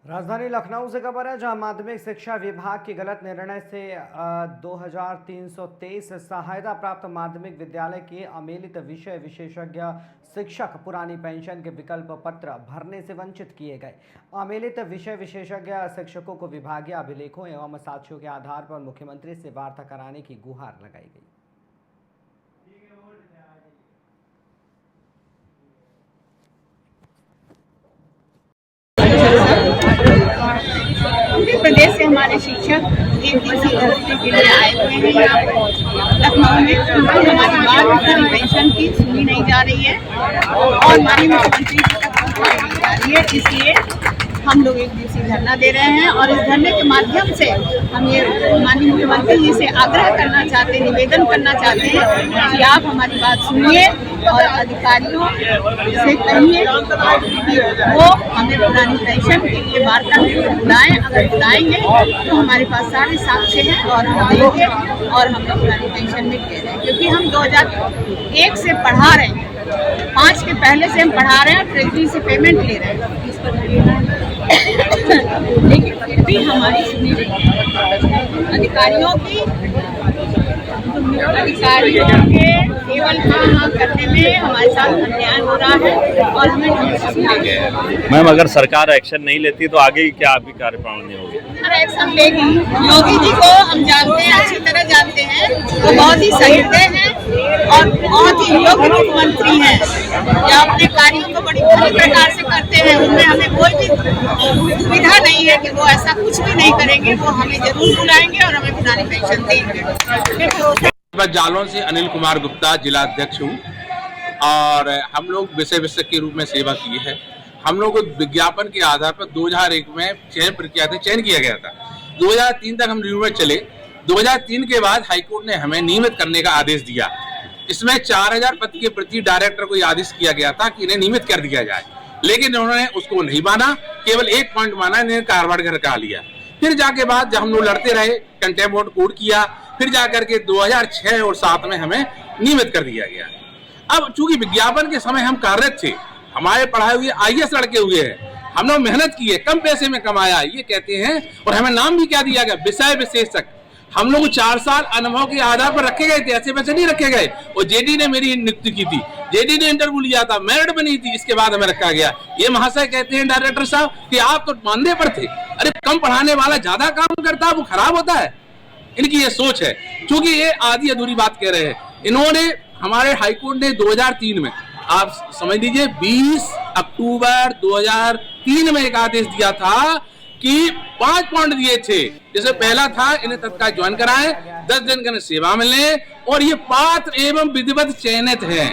राजधानी लखनऊ से खबर है, जहां माध्यमिक शिक्षा विभाग के गलत निर्णय से 2323 सहायता प्राप्त माध्यमिक विद्यालय के अमेलित विषय विशेषज्ञ शिक्षक पुरानी पेंशन के विकल्प पत्र भरने से वंचित किए गए। अमेलित विषय विशेषज्ञ शिक्षकों को विभागीय अभिलेखों एवं साक्ष्यों के आधार पर मुख्यमंत्री से वार्ता कराने की गुहार लगाई गई। उत्तर प्रदेश से हमारे शिक्षक एक दिवसीय धरने के लिए आए हुए हैं। लखनऊ में हमारी बात पेंशन की सुनी नहीं जा रही है और माननीय मुख्यमंत्री जी तक पहुंचाई नहीं जा रही है। इसलिए हम लोग एक दिवसीय धरना दे रहे हैं और इस धरने के माध्यम से हम ये माननीय मुख्यमंत्री जी से आग्रह करना चाहते हैं, निवेदन करना चाहते हैं कि आप हमारी बात सुनिए और अधिकारियों से कहिए कि वो हमें पुरानी पेंशन के लिए वार्ता बुलाएं। अगर बुलाएंगे तो हमारे पास सारे साक्ष्य हैं और हम देंगे और हमें पुरानी पेंशन मिल जाए, क्योंकि हम 2001 से पढ़ा रहे हैं, 5 के पहले से हम पढ़ा रहे हैं, ट्रेजरी से पेमेंट ले रहे हैं, इस पर लेकिन फिर भी हमारी सुनी नहीं। अधिकारियों के केवल हाँ करने में हमारे साथ अन्याय हो रहा है और हमें मैम, अगर सरकार एक्शन नहीं लेती तो आगे क्या आपकी कार्यप्रणाली होगी? एक्शन लेगी। योगी जी को हम जानते हैं, अच्छी तरह जानते हैं, वो बहुत ही सहृदय हैं और बहुत ही योग्य मुख्यमंत्री हैं, जो अपने कार्यों को बड़ी भली प्रकार से करते हैं। उनमें हमें कोई भी दुविधा नहीं है कि वो ऐसा कुछ भी नहीं करेंगे। वो हमें जरूर बुलाएंगे और हमें पुरानी पेंशन देंगे। जालौन से अनिल कुमार गुप्ता जिला अध्यक्ष हूँ और हम लोग विषय विशेषज्ञ के रूप में सेवा की है। हम लोग विज्ञापन के आधार पर 2001 में चयन प्रक्रिया से चयन किया गया था। 2003 तक हम रिव्यू में चले। 2003 के बाद हाईकोर्ट ने हमें नियमित करने का आदेश दिया। इसमें 4000 पद के प्रति डायरेक्टर को आदेश किया गया था कि इन्हें नियमित कर दिया जाए, लेकिन उन्होंने उसको नहीं माना। केवल एक पॉइंट माना, इन्हें कारवाड़ घर का लिया। फिर जाके बाद जब हम लोग लड़ते रहे, कंटेम्प्ट कोर्ट किया, फिर जाकर के 2006 और 7 में हमें नियमित कर दिया गया। अब चूंकि विज्ञापन के समय हम कार्यरत थे, हमारे पढ़ाए हुए IAS लड़के हुए हैं, हम लोग मेहनत की है, कम पैसे में कमाया ये कहते हैं, और हमें नाम भी क्या दिया गया, विषय विशेषज्ञ। हम लोग 4 साल अनुभव के आधार पर रखे गए थे, ऐसे वैसे नहीं रखे गए। और JD ने मेरी नियुक्ति की थी, JD ने इंटरव्यू लिया था, मेरिट बनी थी, इसके बाद हमें रखा गया। ये महाशय कहते हैं डायरेक्टर साहब कि आप तो मानदेय पर थे। अरे कम पढ़ाने वाला ज्यादा काम करता है, वो खराब होता है। इनकी ये सोच है, क्योंकि ये आधी अधूरी बात कह रहे हैं। इन्होंने हमारे हाईकोर्ट ने 2003 में, आप समझ लीजिए 20 अक्टूबर 2003 में एक आदेश दिया था कि 5 पॉइंट दिए थे। जैसे पहला था, इन्हें तत्काल ज्वाइन कराएं, 10 दिन के सेवा मिले, और ये पात्र एवं विधिवत चयनित है।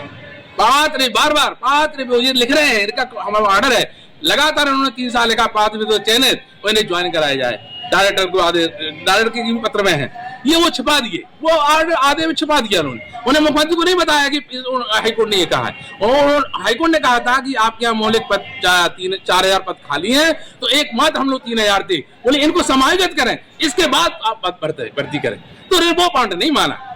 पात्र, बार बार पात्र लिख रहे हैं, इनका हमारा ऑर्डर है। लगातार उन्होंने 3 साल का पात्र विधिवत चयनित, और इन्हें ज्वाइन कराया जाए। डायरेक्टर को आदेश, डायरेक्टर के पत्र में है, ये वो छिपा दिए, वो आधे में छिपा दिया उन्होंने। उन्हें मुख्यमंत्री को नहीं बताया कि हाईकोर्ट ने ये कहा है। और हाईकोर्ट ने कहा था कि आपके यहाँ मौलिक पद 4000 पद खाली हैं, तो एक मत हम लोग 3000 थे, बोले इनको समायोजित करें, इसके बाद आप पद भर्ती करें। तो वो पॉइंट नहीं माना।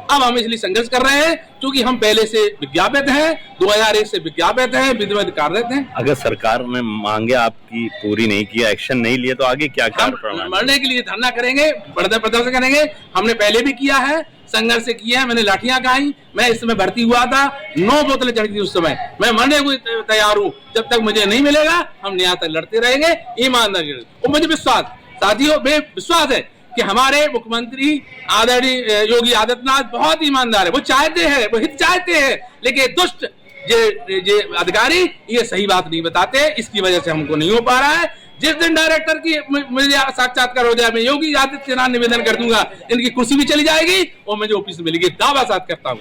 अब हम इसलिए संघर्ष कर रहे हैं, क्योंकि हम पहले से विज्ञापित हैं, 2001 से विज्ञापित हैं, विधिवत कार्यरत हैं। अगर सरकार ने मांगे आपकी पूरी नहीं किया, एक्शन नहीं लिए, तो आगे क्या कार्यप्रणाली? मरने के लिए धरना करेंगे, प्रदर्शन करेंगे। हमने पहले भी किया है, संघर्ष से किया है। मैंने लाठियां खाई, मैं इस समय भर्ती हुआ था, 9 बोतलें चढ़ी थी उस समय। मैं मरने को तैयार हूँ, जब तक मुझे नहीं मिलेगा हम यहाँ तक लड़ते रहेंगे ईमानदारी। और मुझे विश्वास, साथियों, विश्वास है कि हमारे मुख्यमंत्री आदरणीय योगी आदित्यनाथ बहुत ईमानदार है। वो चाहते हैं, वो हित चाहते हैं, लेकिन दुष्ट जे अधिकारी ये सही बात नहीं बताते, इसकी वजह से हमको नहीं हो पा रहा है। जिस दिन डायरेक्टर की मुझे साक्षात्कार हो जाए, मैं योगी आदित्यनाथ निवेदन कर दूंगा, इनकी कुर्सी भी चली जाएगी और मुझे ऑफिस मिलेगी, दावा साथ करता हूँ।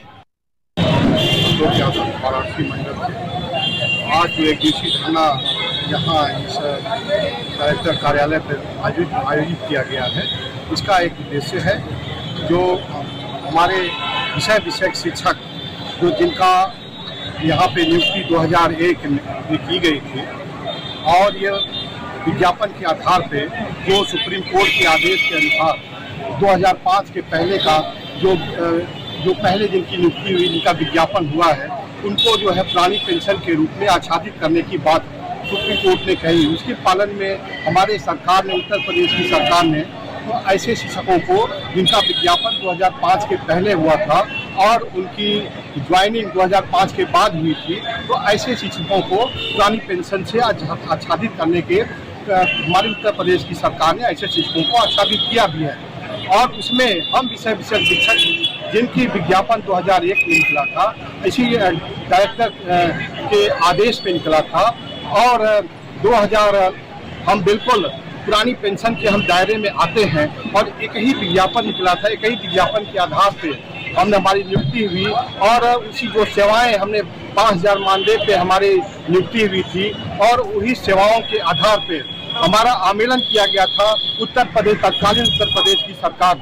वाराणसी मंडल से आज एक दिवसीय धरना यहाँ इस कलेक्टर कार्यालय पर आयोजित किया गया है। इसका एक उद्देश्य है, जो हमारे विषय विशेषज्ञ शिक्षक जो जिनका यहाँ पे नियुक्ति 2001 में की गई थी, और ये विज्ञापन के आधार पे जो सुप्रीम कोर्ट के आदेश के अनुसार 2005 के पहले का जो पहले जिनकी नियुक्ति हुई, जिनका विज्ञापन हुआ है, उनको जो है पुरानी पेंशन के रूप में आच्छादित करने की बात सुप्रीम कोर्ट ने कही उसके पालन में हमारे सरकार ने, उत्तर प्रदेश की सरकार ने, तो ऐसे शिक्षकों को जिनका विज्ञापन 2005 के पहले हुआ था और उनकी ज्वाइनिंग 2005 के बाद हुई थी, तो ऐसे शिक्षकों को पुरानी पेंशन से आच्छादित करने के हमारे उत्तर प्रदेश की सरकार ने ऐसे शिक्षकों को आच्छादित किया भी है। और उसमें हम विषय शिक्षक जिनकी विज्ञापन 2001 में निकला था, इसी डायरेक्टर के आदेश पे निकला था, और 2000 हम बिल्कुल पुरानी पेंशन के हम दायरे में आते हैं, और एक ही विज्ञापन निकला था, एक ही विज्ञापन के आधार पे हमने हमारी नियुक्ति हुई, और उसी जो सेवाएं हमने 5000 मानदेय पे हमारी नियुक्ति हुई थी, और वही सेवाओं के आधार पे हमारा आंदोलन किया गया था उत्तर प्रदेश, तत्कालीन उत्तर प्रदेश की सरकार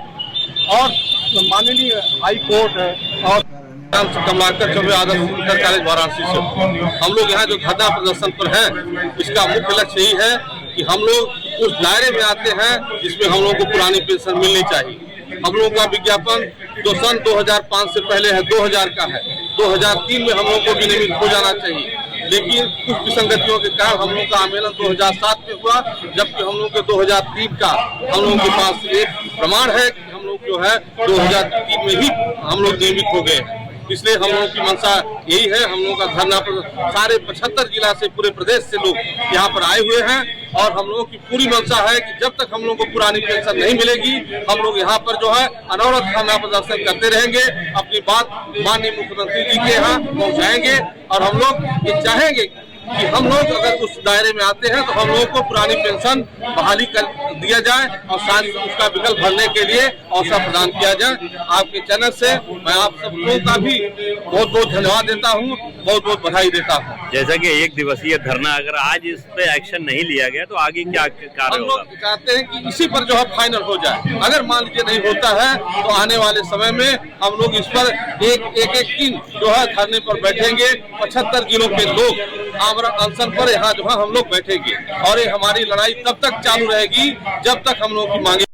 और माननीय हाई कोर्ट और कमलाकर चौबे आदर्श इंटर कॉलेज वाराणसी से हम लोग यहाँ जो धरना प्रदर्शन पर हैं, इसका मुख्य लक्ष्य यही है कि हम लोग उस दायरे में आते हैं जिसमें हम लोगों को पुरानी पेंशन मिलनी चाहिए। हम लोगों का विज्ञापन जो सन 2005 से पहले है 2000 का है, 2003 में हम लोगों को विनियमित हो जाना चाहिए, लेकिन कुछ विसंगतियों के कारण हम लोगों का आंदोलन 2007 में हुआ, जबकि हम लोगों के 2003 का हम लोगों के पास एक प्रमाण है कि हम लोग जो है 2003 में ही हम लोग नियमित हो गए हैं। इसलिए हम लोगों की मंशा यही है, हम लोगों का धरना सारे 75 जिला से पूरे प्रदेश से लोग यहाँ पर आए हुए हैं, और हम लोगों की पूरी मंशा है कि जब तक हम लोगों को पुरानी पेंशन नहीं मिलेगी, हम लोग यहाँ पर जो है अनवरत धरना प्रदर्शन करते रहेंगे, अपनी बात माननीय मुख्यमंत्री जी के यहाँ पहुँचाएंगे, और हम लोग ये चाहेंगे कि हम लोग अगर उस दायरे में आते हैं तो हम लोगों को पुरानी पेंशन बहाली कर दिया जाए और साथ ही उसका विकल्प भरने के लिए अवसर प्रदान किया जाए। आपके चैनल से मैं आप सब लोगों का भी बहुत बहुत धन्यवाद देता हूँ, बहुत बहुत बधाई देता हूँ। जैसा कि 1 दिवसीय धरना, अगर आज इस पे एक्शन नहीं लिया गया तो आगे क्या कार्य हम होगा? लोग चाहते हैं कि इसी पर जो है फाइनल हो जाए। अगर मान लीजिए नहीं होता है तो आने वाले समय में हम लोग इस पर एक दिन जो है धरने पर बैठेंगे। 75 जिलों के लोग अनशन पर यहाँ जो है हम लोग बैठेंगे, और ये हमारी लड़ाई तब तक चालू रहेगी जब तक हम लोग की मांगे